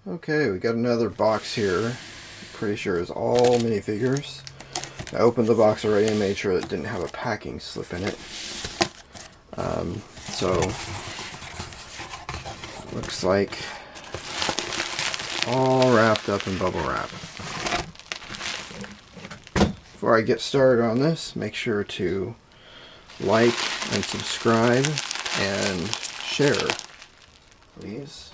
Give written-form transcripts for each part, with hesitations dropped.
Okay, we got another box here. Pretty sure it's all minifigures. I opened the box already and made sure it didn't have a packing slip in it. So looks like all wrapped up in bubble wrap. Before I get started on this, make sure to like and subscribe and share, please.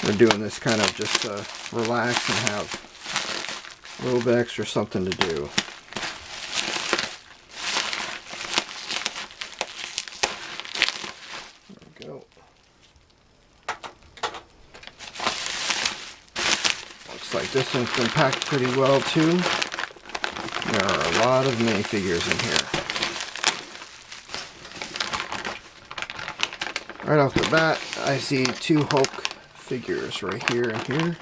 We're doing this kind of just to relax and have a little bit extra something to do. There we go. Looks like this one's been packed pretty well too. There are a lot of minifigures in here. Right off the bat, I see two Hulk figures right here and here.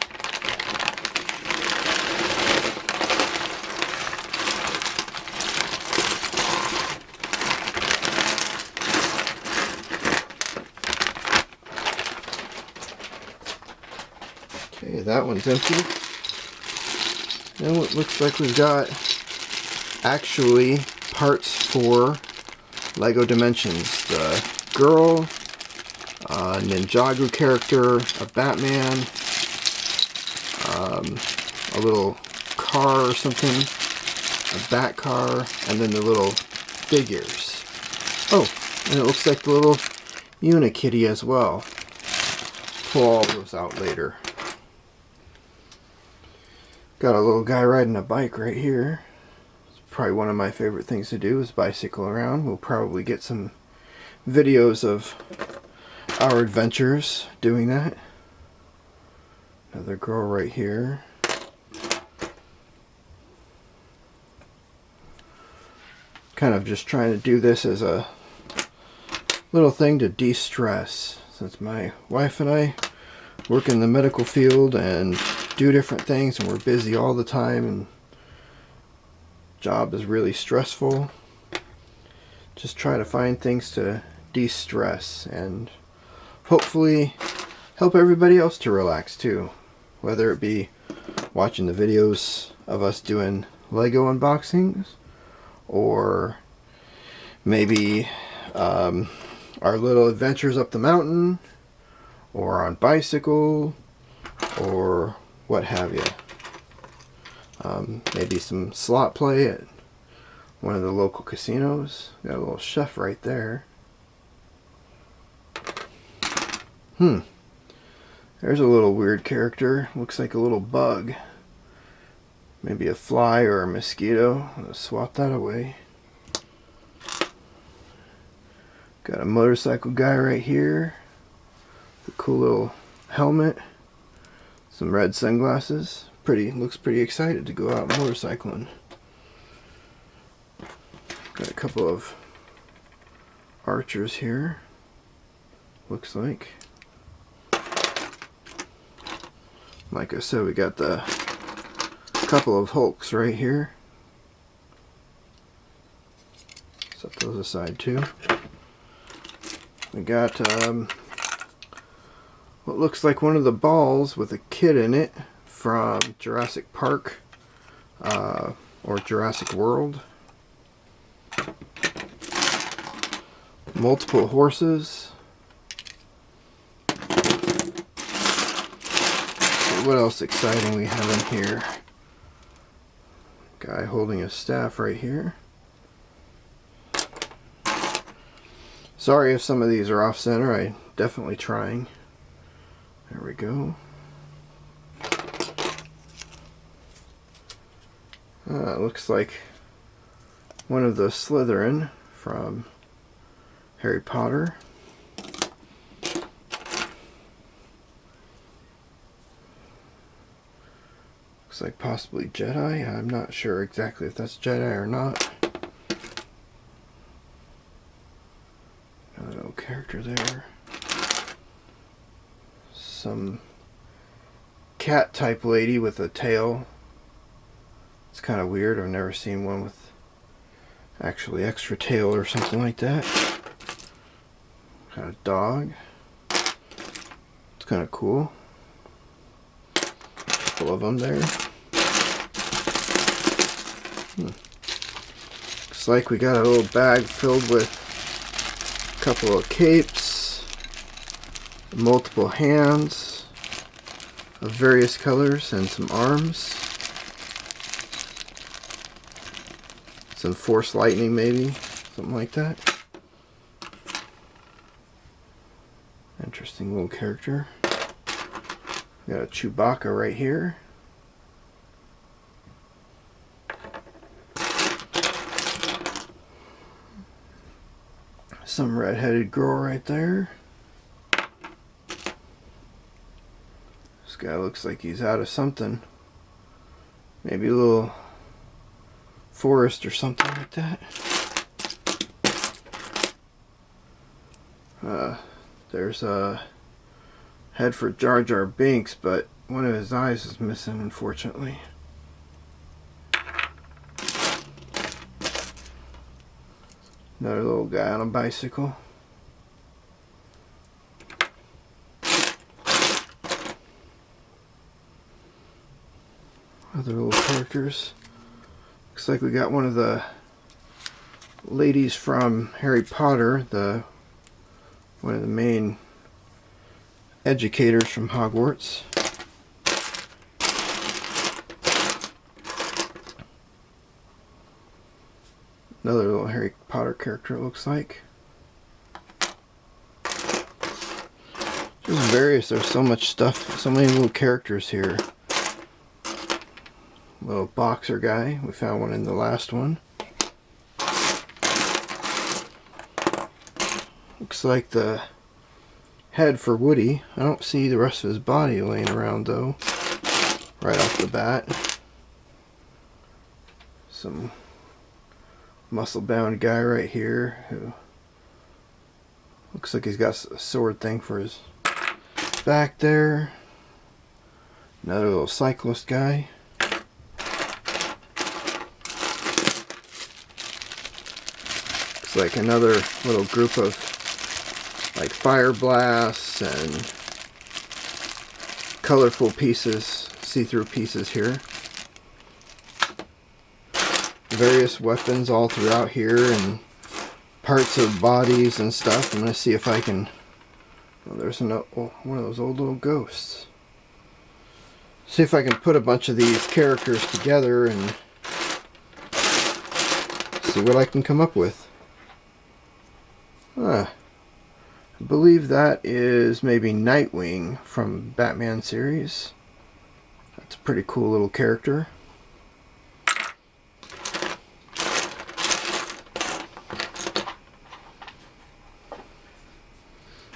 Okay, that one's empty. And it looks like we've got actually parts for Lego Dimensions. The girl, a Ninjago character, a Batman, a little car or something, a bat car, and then the little figures. Oh, and it looks like the little Unikitty as well. Pull all those out later. Got a little guy riding a bike right here. It's probably one of my favorite things to do is bicycle around. We'll probably get some videos of our adventures doing that. Another girl right here. Kind of just trying to do this as a little thing to de-stress, since my wife and I work in the medical field and do different things and we're busy all the time and job is really stressful. Just try to find things to de-stress and hopefully help everybody else to relax too, whether it be watching the videos of us doing Lego unboxings or maybe our little adventures up the mountain or on bicycle or what have you. Maybe some slot play at one of the local casinos. Got a little chef right there. There's a little weird character. Looks like a little bug. Maybe a fly or a mosquito. I'll swap that away. Got a motorcycle guy right here. A cool little helmet. Some red sunglasses. Looks pretty excited to go out motorcycling. Got a couple of archers here. Looks like. Like I said, we got the couple of Hulks right here. Set those aside too. We got what looks like one of the balls with a kid in it from Jurassic Park or Jurassic World. Multiple horses. What else exciting we have in here? Guy holding a staff right here. Sorry if some of these are off center. I'm definitely trying. There we go. It looks like one of the Slytherin from Harry Potter. Looks like possibly Jedi. I'm not sure exactly if that's Jedi or not. Got a little character there. Some cat type lady with a tail. It's kind of weird. I've never seen one with actually extra tail or something like that. Got a dog. kind of cool. A couple of them there. Looks like we got a little bag filled with a couple of capes, multiple hands of various colors, and some arms. Some force lightning, maybe, something like that. Interesting little character. We got a Chewbacca right here. Some red-headed girl right there. This guy looks like he's out of something. Maybe a little forest or something like that. There's a head for Jar Jar Binks, but one of his eyes is missing, unfortunately. Another little guy on a bicycle. Other little characters. Looks like we got one of the ladies from Harry Potter, one of the main educators from Hogwarts. Another little Harry Potter character, it looks like. Just various, there's so much stuff, so many little characters here. Little boxer guy, we found one in the last one. Looks like the head for Woody. I don't see the rest of his body laying around though, right off the bat. Some muscle-bound guy right here who looks like he's got a sword thing for his back there. Another little cyclist guy. Looks like another little group of like fire blasts and colorful pieces, see-through pieces here. Various weapons all throughout here and parts of bodies and stuff. I'm going to see if I can... Oh, there's one of those old little ghosts. See if I can put a bunch of these characters together and see what I can come up with. I believe that is maybe Nightwing from Batman series. That's a pretty cool little character.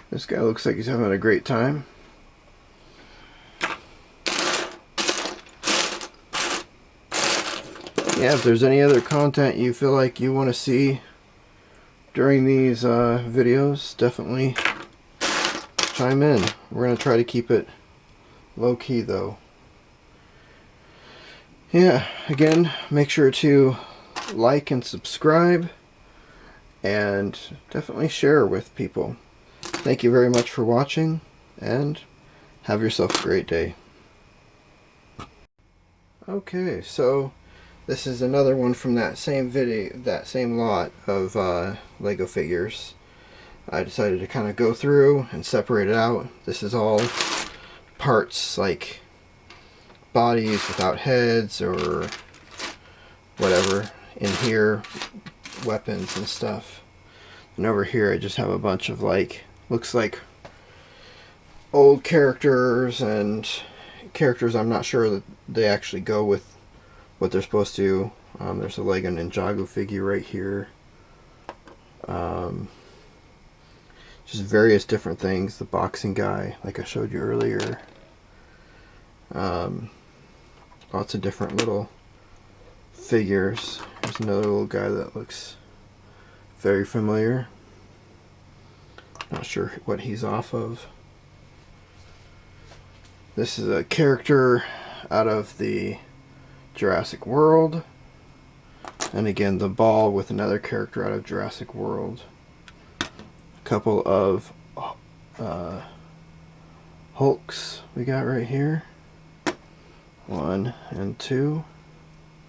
This guy looks like he's having a great time. Yeah, if there's any other content you feel like you want to see during these videos, definitely chime in. We're going to try to keep it low key though. Yeah, again, make sure to like and subscribe and definitely share with people. Thank you very much for watching, and have yourself a great day. Okay, so this is another one from that same video, that same lot of Lego figures. I decided to kind of go through and separate it out. This is all parts like bodies without heads or whatever. In here, weapons and stuff. And over here I just have a bunch of like, looks like old characters and characters I'm not sure that they actually go with what they're supposed to. There's a Lego Ninjago figure right here. Just various different things. The boxing guy, like I showed you earlier. Lots of different little figures. There's another little guy that looks very familiar. Not sure what he's off of. This is a character out of the Jurassic World. And again, the ball with another character out of Jurassic World. A couple of Hulks we got right here. 1 and 2.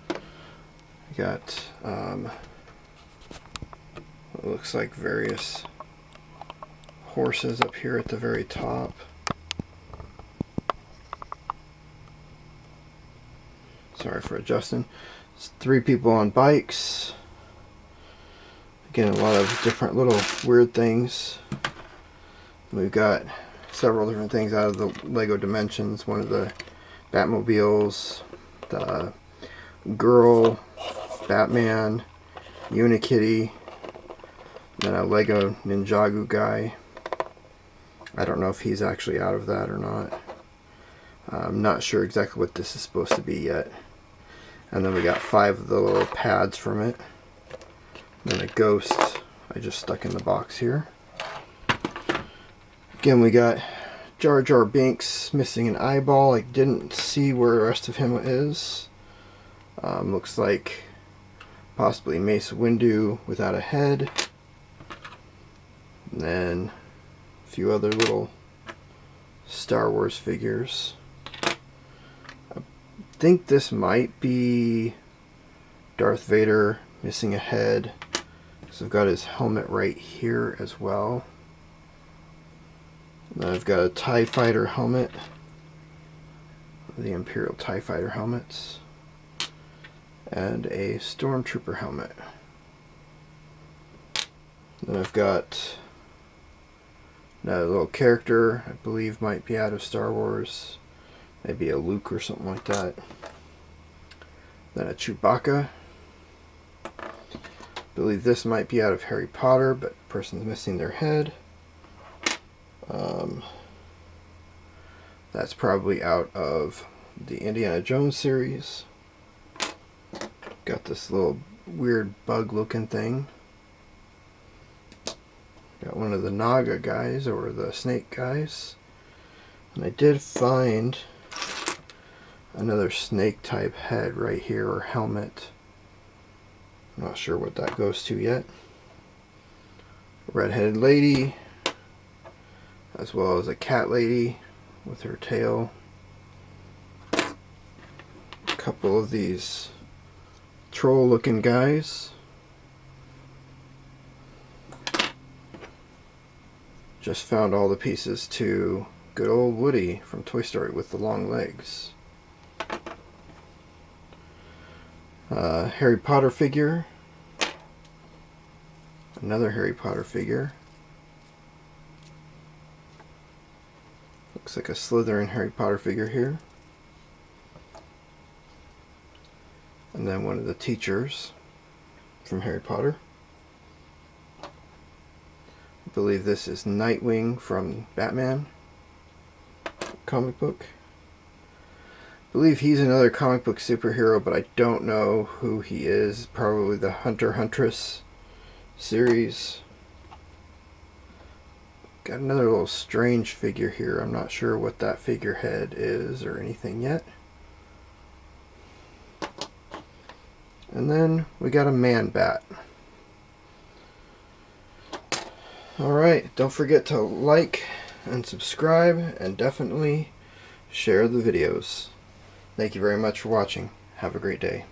We got what looks like various horses up here at the very top. Sorry for adjusting. It's 3 people on bikes. Again, a lot of different little weird things. We've got several different things out of the Lego Dimensions. One of the Batmobiles, the girl, Batman, Unikitty, then a Lego Ninjago guy. I don't know if he's actually out of that or not. I'm not sure exactly what this is supposed to be yet. And then we got 5 of the little pads from it. Then a ghost I just stuck in the box here. Again, we got Jar Jar Binks missing an eyeball. I didn't see where the rest of him is. Looks like possibly Mace Windu without a head. And then a few other little Star Wars figures. I think this might be Darth Vader missing a head. So I've got his helmet right here as well. And then I've got a TIE Fighter helmet. The Imperial TIE Fighter helmets. And a Stormtrooper helmet. Then I've got another little character I believe might be out of Star Wars. Maybe a Luke or something like that. Then a Chewbacca. I believe this might be out of Harry Potter, but the person's missing their head. That's probably out of the Indiana Jones series. Got this little weird bug looking thing. Got one of the Naga guys, or the snake guys. And I did find another snake type head right here, or helmet. I'm not sure what that goes to yet. Red-headed lady, as well as a cat lady with her tail. A couple of these troll looking guys. Just found all the pieces to good old Woody from Toy Story with the long legs. Harry Potter figure. Another Harry Potter figure. Looks like a Slytherin Harry Potter figure here. And then one of the teachers from Harry Potter. I believe this is Nightwing from Batman comic book. I believe he's another comic book superhero, but I don't know who he is. Probably the Hunter-Huntress series. Got another little strange figure here. I'm not sure what that figurehead is or anything yet. And then we got a Man-Bat. Alright, don't forget to like and subscribe, and definitely share the videos. Thank you very much for watching. Have a great day.